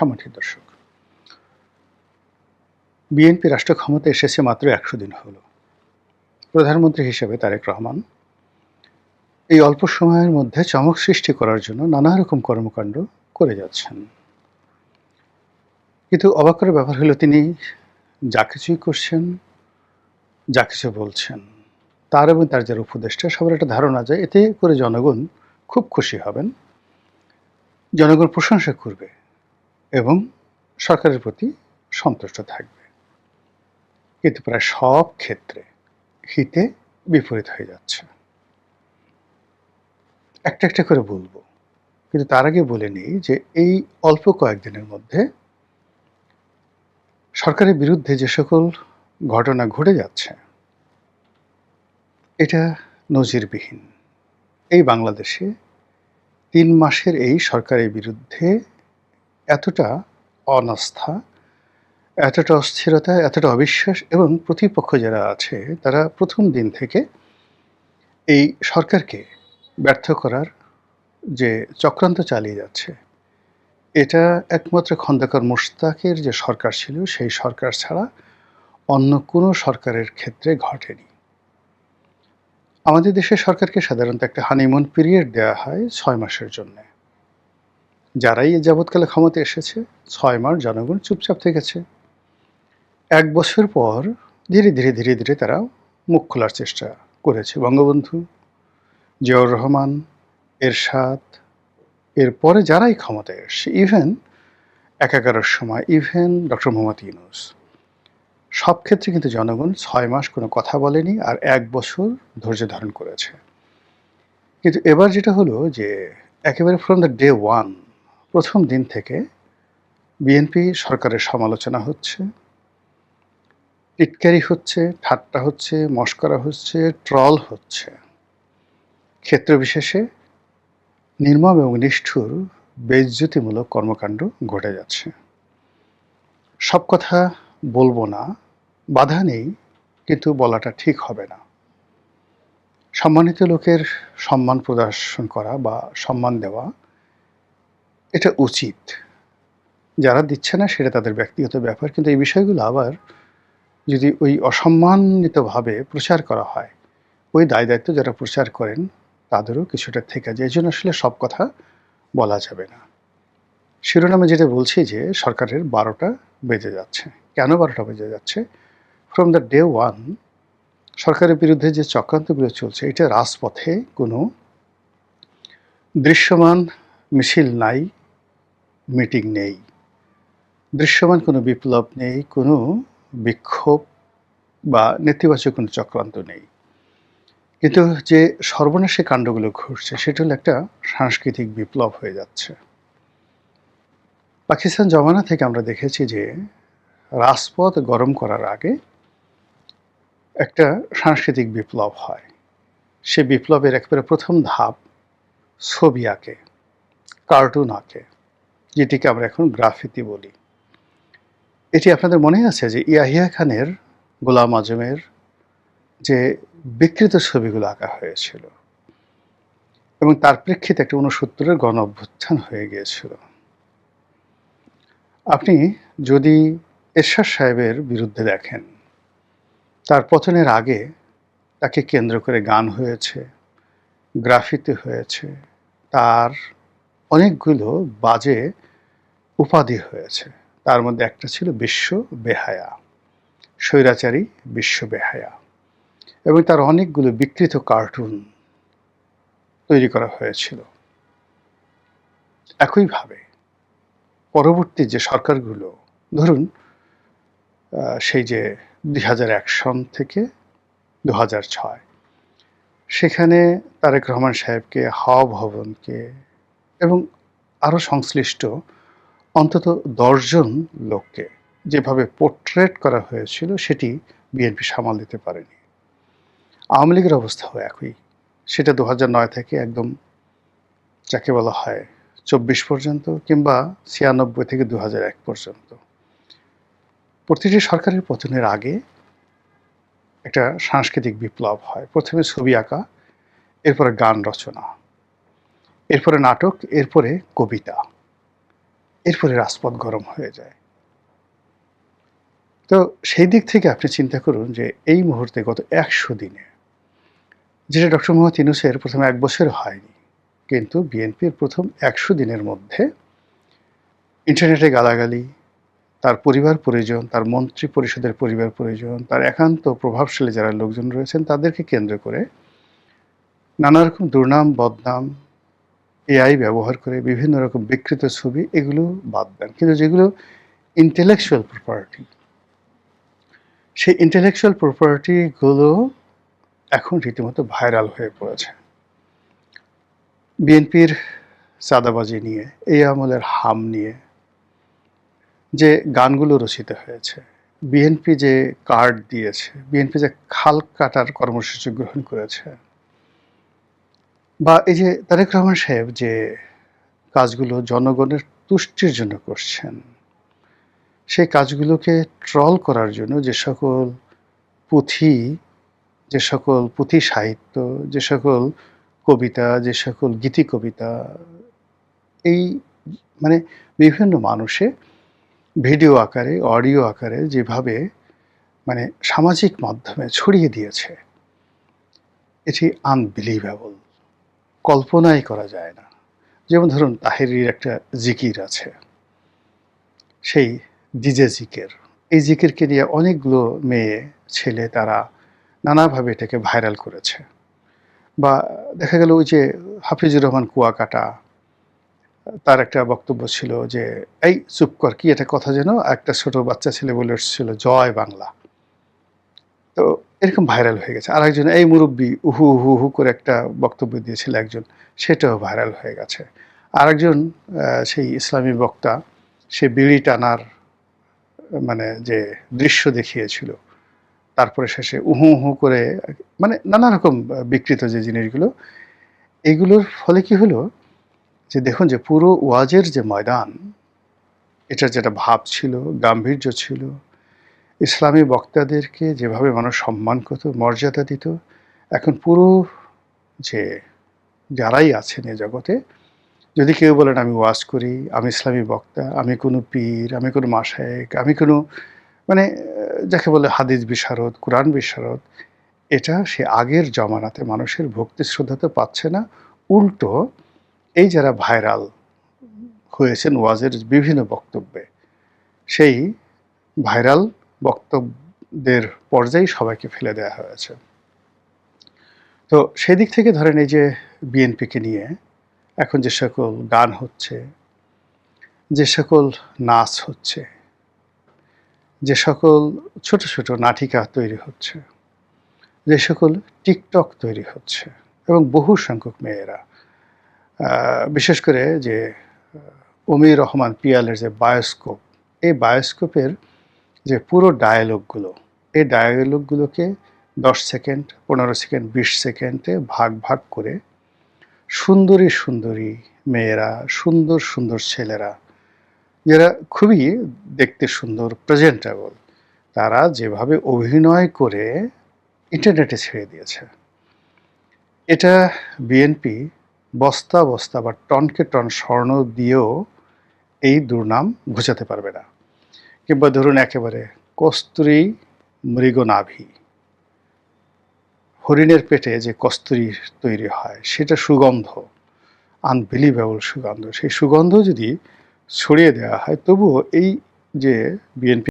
সম্মানিত দর্শক, বিএনপি রাষ্ট্র ক্ষমতায় এসেছে মাত্র ১০০ দিন হলো। প্রধানমন্ত্রী হিসেবে তারেক রহমান এই অল্প সময়ের মধ্যে চমক সৃষ্টি করার জন্য নানা রকম কর্মকাণ্ড করে যাচ্ছেন। কিন্তু অবাক করার ব্যাপার হলো তিনি যা কিছুই করছেন, যা কিছু বলছেন, তার এবং তার যারা উপদেষ্টা সবার একটা ধারণা যায় এতে করে জনগণ খুব খুশি হবেন, জনগণ প্রশংসা করবে এবং সরকারের প্রতি সন্তুষ্ট থাকবে। কিন্তু প্রায় সব ক্ষেত্রে হিতে বিপরীত হয়ে যাচ্ছে। একটা একটা করে বলবো, কিন্তু তার আগে বলে নিই যে এই অল্প কয়েকদিনের মধ্যে সরকারের বিরুদ্ধে যে সকল ঘটনা ঘটে যাচ্ছে এটা নজিরবিহীন। এই বাংলাদেশে ৩ মাসের এই সরকারের বিরুদ্ধে এতটা অনাস্থা, এতটা অস্থিরতা, এতটা অবিশ্বাস এবং প্রতিপক্ষ যারা আছে তারা প্রথম দিন থেকে এই সরকারকে ব্যর্থ করার যে চক্রান্ত চালিয়ে যাচ্ছে, এটা একমাত্র খন্দকার মোশতাকের যে সরকার ছিল সেই সরকার ছাড়া অন্য কোনো সরকারের ক্ষেত্রে ঘটেনি। আমাদের দেশের সরকারকে সাধারণত একটা হানিমুন পিরিয়ড দেওয়া হয় ৬ মাসের জন্যে। যারাই এ যাবৎকালে ক্ষমতায় এসেছে ৬ মাস জনগণ চুপচাপ থেকেছে। ১ বছর পর ধীরে ধীরে তারা মুখ খোলার চেষ্টা করেছে। বঙ্গবন্ধু, জিয়াউর রহমান, এরশাদ, এরপরে যারাই ক্ষমতায় এসছে, ইভেন ১১র সময়, ইভেন ডক্টর মোহাম্মদ ইউনূস, সব ক্ষেত্রে কিন্তু জনগণ ৬ মাস কোনো কথা বলেনি আর ১ বছর ধৈর্য ধারণ করেছে। কিন্তু এবার যেটা হলো যে একেবারে ফ্রম দ্য ডে ওয়ান, প্রথম দিন থেকে বিএনপি সরকারের সমালোচনা হচ্ছে, টিটকারি হচ্ছে, ঠাট্টা হচ্ছে, মশকরা হচ্ছে, ট্রল হচ্ছে। ক্ষেত্র বিশেষে নির্মম এবং নিষ্ঠুর বেইজ্জতিমূলক কর্মকাণ্ড ঘটে যাচ্ছে। সব কথা বলবো না, বাধা নেই, কিন্তু বলাটা ঠিক হবে না। সম্মানিত লোকের সম্মান প্রদর্শন করা বা সম্মান দেওয়া এটা উচিত। যারা দিচ্ছে না সেটা তাদের ব্যক্তিগত ব্যাপার, কিন্তু এই বিষয়গুলো আবার যদি ওই অসম্মানিতভাবে প্রচার করা হয়, ওই দায়-দায়িত্ব যারা প্রচার করেন তাদেরও কিছুটা থেকে যায়। এজন্য আসলে সব কথা বলা যাবে না। শিরোনামে যেটা বলছি যে সরকারের ১২টা বেজে যাচ্ছে। কেন ১২টা বেজে যাচ্ছে? ফ্রম দ্য ডে ওয়ান সরকারের বিরুদ্ধে যে চক্রান্তগুলো চলছে, এটা রাজপথে কোনো দৃশ্যমান মিছিল নাই, মিটিং নেই। দৃশ্যমান কোনো বিপ্লব নেই, কোনো বিক্ষোভ বা নেতিবাচক কোনো চক্রান্ত নেই। কিন্তু যে সর্বনাশী কাণ্ডগুলো ঘটছে সেটা হলো একটা সাংস্কৃতিক বিপ্লব হয়ে যাচ্ছে। পাকিস্তান জমানা থেকে আমরা দেখেছি যে রাজপথ গরম করার আগে একটা সাংস্কৃতিক বিপ্লব হয়। সে বিপ্লবের একেবারে প্রথম ধাপ ছবি আঁকে, কার্টুন আঁকে, যেটিকে আমরা এখন গ্রাফিতি বলি। এটি আপনাদের মনে আছে যে ইয়াহিয়া খানের গোলাম আজমের যে বিকৃত ছবিগুলো আঁকা হয়েছিল এবং তার প্রেক্ষিতে একটা ৬৯-এর গণ অভ্যুত্থান হয়ে গিয়েছিল। আপনি যদি এরশাদ সাহেবের বিরুদ্ধে দেখেন, তার পতনের আগে তাকে কেন্দ্র করে গান হয়েছে, গ্রাফিতি হয়েছে, তার অনেকগুলো বাজে উপাধি হয়েছে। তার মধ্যে একটা ছিল বিশ্ব বেহায়া, স্বৈরাচারী বিশ্ব বেহায়া, এবং তার অনেকগুলো বিকৃত কার্টুন তৈরি করা হয়েছিল। একইভাবে পরবর্তী যে সরকারগুলো, ধরুন সেই যে ২০০১ সন থেকে ২০০৬, সেখানে তারেক রহমান সাহেবকে, হাওয়া ভবনকে এবং আরও সংশ্লিষ্ট অন্তত ১০ জন লোককে যেভাবে পোর্ট্রেট করা হয়েছিল সেটি বিএনপি সামাল দিতে পারেনি। আওয়ামী লীগের অবস্থাও একই। সেটা ২০০৯ থেকে একদম যাকে বলা হয় ২৪ পর্যন্ত, কিংবা ৯৬ থেকে ২০০১ পর্যন্ত। প্রতিটি সরকারের পতনের আগে একটা সাংস্কৃতিক বিপ্লব হয়। প্রথমে ছবি আঁকা, এরপরে গান রচনা, এরপরে নাটক, এরপরে কবিতা। এরপরে রাজপথ গরম হয়ে যায়। তো সেই দিক থেকে আপনি চিন্তা করুন যে এই মুহূর্তে গত ১০০ দিনে যেটা ডক্টর মোহাম্মদ ইউনূসের ১ম ১ বছর হয়নি। কিন্তু বিএনপির ১ম ১০০ দিনের মধ্যে ইন্টারনেটে গালাগালি, তার পরিবার-পরিজন, তার মন্ত্রী পরিষদের পরিবার-পরিজন, তার একান্ত প্রভাবশালী যারা লোকজন রয়েছেন তাদেরকে কেন্দ্র করে নানা রকম দুর্নাম, বদনাম, এআই ব্যবহার করে বিভিন্ন রকম বিকৃত ছবি এগুলো বাদ দেন। কিন্তু যেগুলো intellectual property সেই intellectual property গুলো এখন রীতিমতো ভাইরাল হয়ে পড়েছে। বিএনপির চাঁদাবাজি নিয়ে, এই আমলের হাম নিয়ে যে গানগুলো রচিত হয়েছে, বিএনপি যে কার্ড দিয়েছে, বিএনপি যে খাল কাটার কর্মসূচি গ্রহণ করেছে, বা এই যে তারেক রহমান সাহেব যে কাজগুলো জনগণের তুষ্টির জন্য করছেন, সেই কাজগুলোকে ট্রল করার জন্য যে সকল পুঁথি, যে সকল পুঁথি সাহিত্য, যে সকল কবিতা, যে সকল গীতি কবিতা, এই মানে বিভিন্ন মানুষে ভিডিও আকারে, অডিও আকারে যেভাবে মানে সামাজিক মাধ্যমে ছড়িয়ে দিয়েছে, এটি আনবিলিভেবল, কল্পনাই করা যায় না। যেমন ধরুন তাহেরির একটা জিকির আছে, সেই ডিজে জিকির। এই জিকিরকে নিয়ে অনেকগুলো মেয়ে, ছেলে তারা নানাভাবে এটাকে ভাইরাল করেছে। বা দেখা গেল ওই যে হাফিজুর রহমান কুয়াকাটা, তার একটা বক্তব্য ছিল যে, "এই চুপ কর, কি একটা কথা যেন একটা ছোট বাচ্চা ছেলে বলে এসেছিল, জয় বাংলা।" তো এরকম ভাইরাল হয়ে গেছে। আরেকজন, "এই মুরব্বি উহু, উহু, উহু" করে একটা বক্তব্য দিয়েছিল একজন, সেটাও ভাইরাল হয়ে গেছে। আরেকজন সেই ইসলামী বক্তা, সে বিড়ি টানার মানে যে দৃশ্য দেখিয়েছিল, তারপরে শেষে উহু, উহু করে মানে নানা রকম বিকৃত যে জিনিসগুলো, এগুলোর ফলে কি হলো যে দেখুন যে পুরো ওয়াজের যে ময়দান, এটার যেটা ভাব ছিল, গাম্ভীর্য ছিল, ইসলামী বক্তাদেরকে যেভাবে মানুষ সম্মান করত, মর্যাদা দিত, এখন পুরো যে যারাই আছেন এ জগতে, যদি কেউ বলেন আমি ওয়াজ করি, আমি ইসলামী বক্তা, আমি কোনো পীর, আমি কোনো মাশায়েখ, আমি কোনো মানে যাকে বলে হাদিস বিশারদ, কোরআন বিশারদ, এটা সে আগের জমানাতে মানুষের ভক্তি শ্রদ্ধা তো পাচ্ছে না। উল্টো এই যারা ভাইরাল হয়েছেন ওয়াজের বিভিন্ন বক্তব্যে, সেই ভাইরাল বক্তব্যের পর্যায়ে সবাইকে ফেলে দেয়া হয়েছে। তো সেদিক থেকে ধরেন এই যে বিএনপিকে নিয়ে এখন যে সকল গান হচ্ছে, যে সকল নাচ হচ্ছে, যে সকল ছোট, ছোট নাটিকা তৈরি হচ্ছে, যে সকল টিকটক তৈরি হচ্ছে এবং বহু সংখ্যক মেয়েরা বিশেষ করে যে অমির রহমান পিয়ালের যে বায়োস্কোপ, এই বায়োস্কোপের যে পুরো ডায়ালগগুলো, এই ডায়ালগগুলোকে ১০ সেকেন্ড, ১৫ সেকেন্ড, ২০ সেকেন্ডে ভাগ, ভাগ করে সুন্দরী, সুন্দরী মেয়েরা, সুন্দর, সুন্দর ছেলেরা, যারা খুবই দেখতে সুন্দর, প্রেজেন্টেবল, তারা যেভাবে অভিনয় করে ইন্টারনেটে ছেড়ে দিয়েছে, এটা বিএনপি বস্তা, বস্তা বা টনকে টন স্বর্ণ দিয়েও এই দুর্নাম ঘুচাতে পারবে না। কিংবা ধরুন একেবারে কস্তুরী মৃগনাভি, হরিণের পেটে যে কস্তুরী তৈরি হয় সেটা সুগন্ধ, আনবিলিভেবল সুগন্ধ, সেই সুগন্ধ যদি ছড়িয়ে দেওয়া হয় তবুও এই যে বিএনপি